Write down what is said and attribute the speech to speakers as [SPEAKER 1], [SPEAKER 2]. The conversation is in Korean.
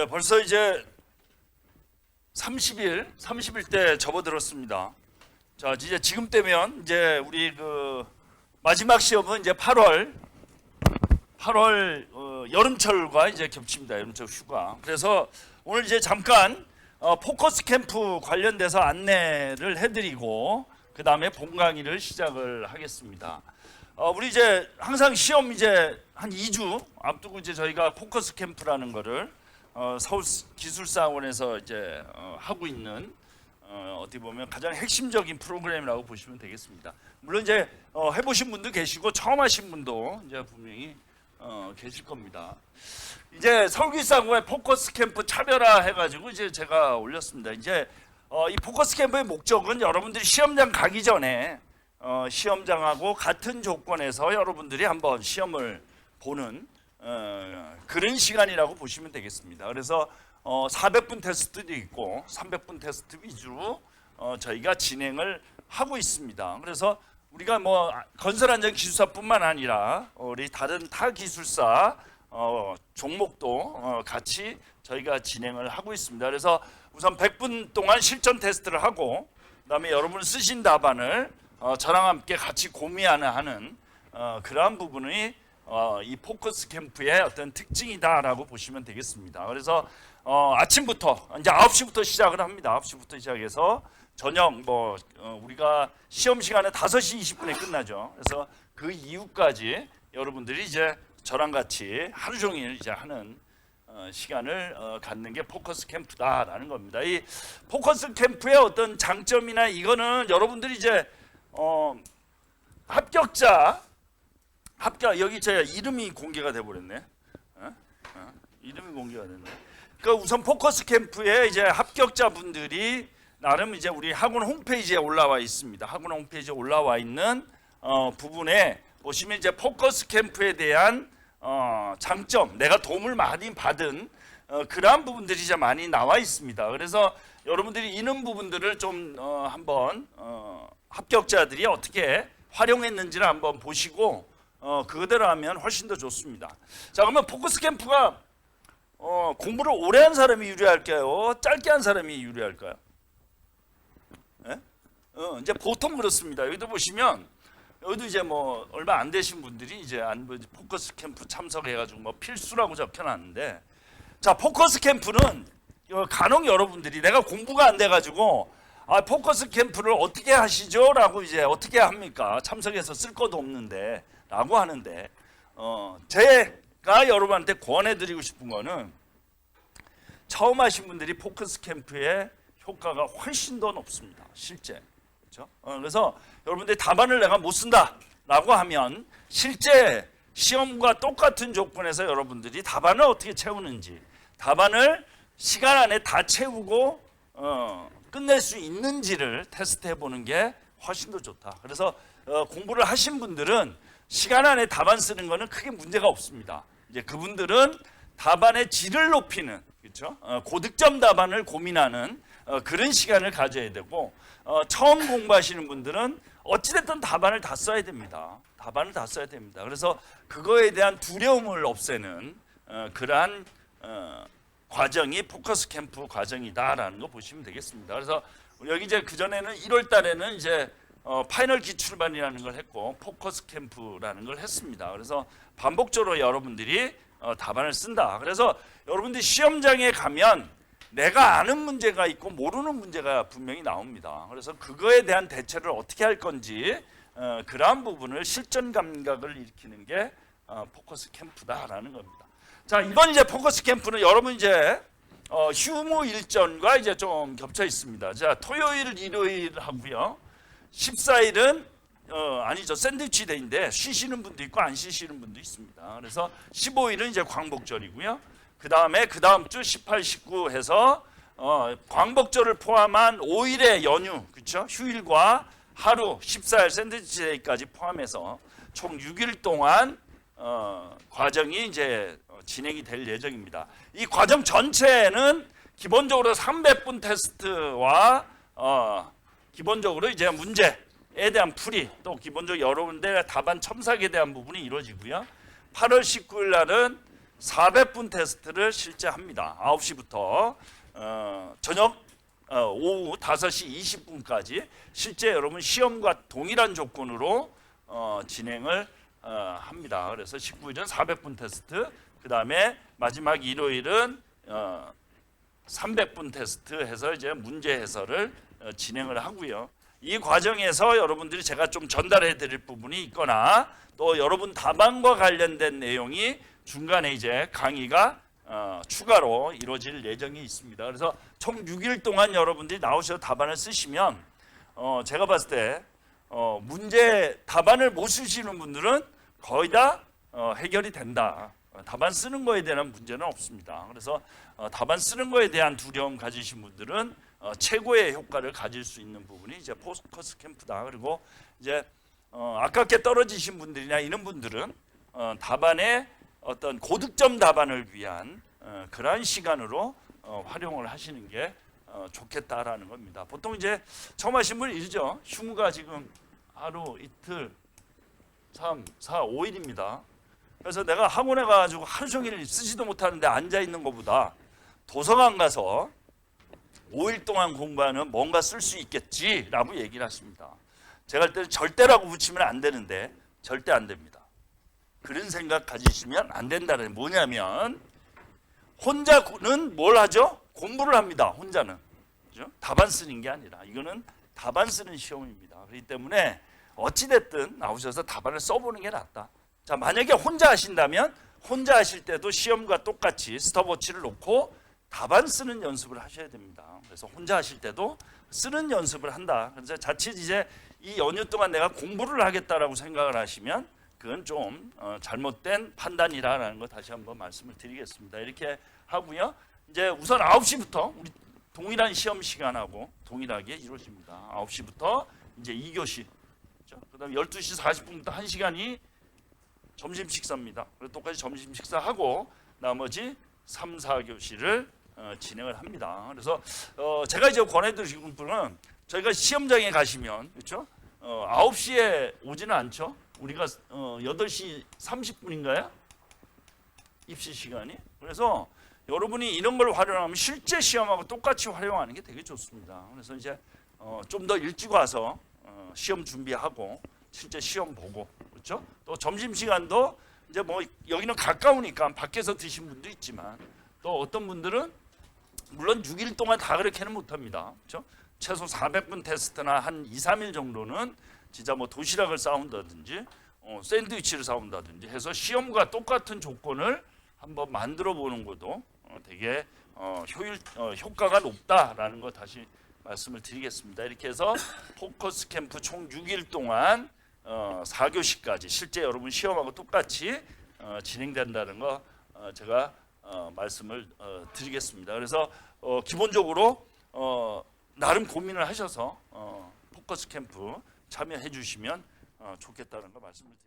[SPEAKER 1] 네, 벌써 이제 30일 접어들었습니다. 자, 이제 지금 되면 이제 우리 그 마지막 시험은 이제 8월 여름철과 이제 겹칩니다. 여름철 휴가. 그래서 오늘 이제 잠깐 포커스 캠프 관련돼서 안내를 해드리고 그 다음에 본 강의를 시작을 하겠습니다. 우리 이제 항상 시험 이제 한 2주 앞두고 이제 저희가 포커스 캠프라는 거를 서울기술사학원에서 이제 하고 있는 어떻게 보면 가장 핵심적인 프로그램이라고 보시면 되겠습니다. 물론 이제 해보신 분도 계시고 처음 하신 분도 이제 분명히 계실 겁니다. 이제 서울기술사학원의 포커스 캠프 차별화 해가지고 이제 제가 올렸습니다. 이제 이 포커스 캠프의 목적은 여러분들이 시험장 가기 전에 시험장하고 같은 조건에서 여러분들이 한번 시험을 보는 그런 시간이라고 보시면 되겠습니다. 그래서 400분 테스트도 있고 300분 테스트 위주로 저희가 진행을 하고 있습니다. 그래서 우리가 뭐 건설안전기술사뿐만 아니라 우리 다른 타 기술사 종목도 같이 저희가 진행을 하고 있습니다. 그래서 우선 100분 동안 실전 테스트를 하고 그다음에 여러분 쓰신 답안을 저랑 함께 같이 고민하는 그러한 부분이 이 포커스 캠프의 어떤 특징이다라고 보시면 되겠습니다. 그래서 아침부터 이제 9시부터 시작을 합니다. 9시부터 시작해서 저녁 우리가 시험 시간은 5시 20분에 끝나죠. 그래서 그 이후까지 여러분들이 이제 저랑 같이 하루 종일 이제 하는 시간을 갖는 게 포커스 캠프다라는 겁니다. 이 포커스 캠프의 어떤 장점이나 이거는 여러분들이 이제 여기 제 이름이 공개가 돼 버렸네. 이름이 공개가 됐네. 그러니까 우선 포커스 캠프에 이제 합격자분들이 나름 이제 우리 학원 홈페이지에 올라와 있습니다. 학원 홈페이지에 올라와 있는 부분에 보시면 이제 포커스 캠프에 대한 장점, 내가 도움을 많이 받은 그러한 부분들이 이제 많이 나와 있습니다. 그래서 여러분들이 이런 부분들을 좀 한번 합격자들이 어떻게 활용했는지를 한번 보시고 그대로 하면 훨씬 더 좋습니다. 자, 그러면 포커스 캠프가 공부를 오래 한 사람이 유리할까요? 짧게 한 사람이 유리할까요? 네? 이제 보통 그렇습니다. 여기도 보시면 여기도 이제 뭐 얼마 안 되신 분들이 이제 포커스 캠프 참석해가지고 뭐 필수라고 적혀놨는데, 자, 포커스 캠프는 간혹 여러분들이 내가 공부가 안 돼가지고 포커스 캠프를 어떻게 하시죠? 라고 이제 어떻게 합니까? 참석해서 쓸 것도 없는데 라고 하는데 제가 여러분한테 권해드리고 싶은 거는 처음 하신 분들이 포커스 캠프의 효과가 훨씬 더 높습니다. 실제. 그렇죠? 그래서 여러분들이 답안을 내가 못 쓴다 라고 하면 실제 시험과 똑같은 조건에서 여러분들이 답안을 어떻게 채우는지, 답안을 시간 안에 다 채우고 끝낼 수 있는지를 테스트해 보는 게 훨씬 더 좋다. 그래서 공부를 하신 분들은 시간 안에 답안 쓰는 거는 크게 문제가 없습니다. 이제 그분들은 답안의 질을 높이는, 그렇죠? 고득점 답안을 고민하는 그런 시간을 가져야 되고, 처음 공부하시는 분들은 어찌됐든 답안을 다 써야 됩니다. 답안을 다 써야 됩니다. 그래서 그거에 대한 두려움을 없애는 그러한 과정이 포커스 캠프 과정이다라는 거 보시면 되겠습니다. 그래서 여기 이제 그 전에는 1월 달에는 이제 파이널 기출반이라는 걸 했고 포커스 캠프라는 걸 했습니다. 그래서 반복적으로 여러분들이 답안을 쓴다. 그래서 여러분들이 시험장에 가면 내가 아는 문제가 있고 모르는 문제가 분명히 나옵니다. 그래서 그거에 대한 대처를 어떻게 할 건지 그러한 부분을 실전 감각을 일으키는 게 포커스 캠프다라는 겁니다. 자, 이번 이제 포커스 캠프는 여러분 이제 휴무 일정과 이제 좀 겹쳐 있습니다. 자, 토요일, 일요일 하고요. 14일은 아니죠, 샌드위치 데이인데 쉬시는 분도 있고 안 쉬시는 분도 있습니다. 그래서 15일은 이제 광복절이고요. 그 다음 주 18, 19 해서 광복절을 포함한 5일의 연휴, 그렇죠? 휴일과 하루 14일 샌드위치 데이까지 포함해서 총 6일 동안 과정이 이제 진행이 될 예정입니다. 이 과정 전체는 기본적으로 300분 테스트와 기본적으로 이제 문제에 대한 풀이, 또 기본적으로 여러분들의 답안 첨삭에 대한 부분이 이루어지고요. 8월 19일 날은 400분 테스트를 실제 합니다. 9시부터 저녁 오후 5시 20분까지 실제 여러분 시험과 동일한 조건으로 진행을 합니다. 그래서 19일은 400분 테스트, 그 다음에 마지막 일요일은 300분 테스트 해서 이제 문제 해설을 진행을 하고요. 이 과정에서 여러분들이 제가 좀 전달해 드릴 부분이 있거나 또 여러분 답안과 관련된 내용이 중간에 이제 강의가 추가로 이루어질 예정이 있습니다. 그래서 총 6일 동안 여러분들이 나오셔서 답안을 쓰시면 제가 봤을 때 문제 답안을 못 쓰시는 분들은 거의 다 해결이 된다. 답안 쓰는 거에 대한 문제는 없습니다. 그래서 답안 쓰는 거에 대한 두려움 가지신 분들은 최고의 효과를 가질 수 있는 부분이 이제 포커스 캠프다. 그리고 이제 아깝게 떨어지신 분들이나 이런 분들은 답안의 어떤 고득점 답안을 위한 그러한 시간으로 활용을 하시는 게 좋겠다라는 겁니다. 보통 이제 처음 하신 분이 이죠. 휴무가 지금 하루 이틀 3, 4, 5일입니다. 그래서 내가 학원에 가가지고 하루 종일 쓰지도 못하는데 앉아 있는 것보다 도서관 가서 5일 동안 공부하는 뭔가 쓸 수 있겠지라고 얘기를 하십니다. 제가 할 때는 절대라고 붙이면 안 되는데 절대 안 됩니다. 그런 생각 가지시면 안 된다는 뭐냐면 혼자는 뭘 하죠? 공부를 합니다. 혼자는. 그죠? 답안 쓰는 게 아니라 이거는 답안 쓰는 시험입니다. 그렇기 때문에 어찌됐든 나오셔서 답안을 써보는 게 낫다. 자, 만약에 혼자 하신다면 혼자 하실 때도 시험과 똑같이 스톱워치를 놓고 답안 쓰는 연습을 하셔야 됩니다. 그래서 혼자 하실 때도 쓰는 연습을 한다. 그래서 자칫 이제 이 연휴 동안 내가 공부를 하겠다라고 생각을 하시면 그건 좀 잘못된 판단이라는 거 다시 한번 말씀을 드리겠습니다. 이렇게 하고요. 이제 우선 9시부터 우리 동일한 시험 시간하고 동일하게 이루어집니다. 9시부터 이제 2교시. 그다음에 12시 40분부터 1시간이 점심 식사입니다. 그래서 똑같이 점심 식사하고 나머지 3, 4교시를 진행을 합니다. 그래서 제가 이제 권해드리는 분은 저희가 시험장에 가시면 그렇죠? 9시에 오지는 않죠. 우리가 8시 30분인가요? 입시 시간이. 그래서 여러분이 이런 걸 활용하면 실제 시험하고 똑같이 활용하는 게 되게 좋습니다. 그래서 이제 좀 더 일찍 와서 시험 준비하고 실제 시험 보고 그렇죠? 또 점심 시간도 이제 뭐 여기는 가까우니까 밖에서 드신 분도 있지만 또 어떤 분들은 물론 6일 동안 다 그렇게는 못합니다. 그렇죠? 최소 400분 테스트나 한 2, 3일 정도는 진짜 뭐 도시락을 싸운다든지 샌드위치를 싸운다든지 해서 시험과 똑같은 조건을 한번 만들어 보는 것도 되게 효과가 높다라는 거 다시 말씀을 드리겠습니다. 이렇게 해서 포커스 캠프 총 6일 동안 4교시까지 실제 여러분 시험하고 똑같이 진행된다는 거 제가 말씀을 드리겠습니다. 그래서 기본적으로 나름 고민을 하셔서 포커스 캠프 참여해 주시면 좋겠다는 거 말씀을 드립니다.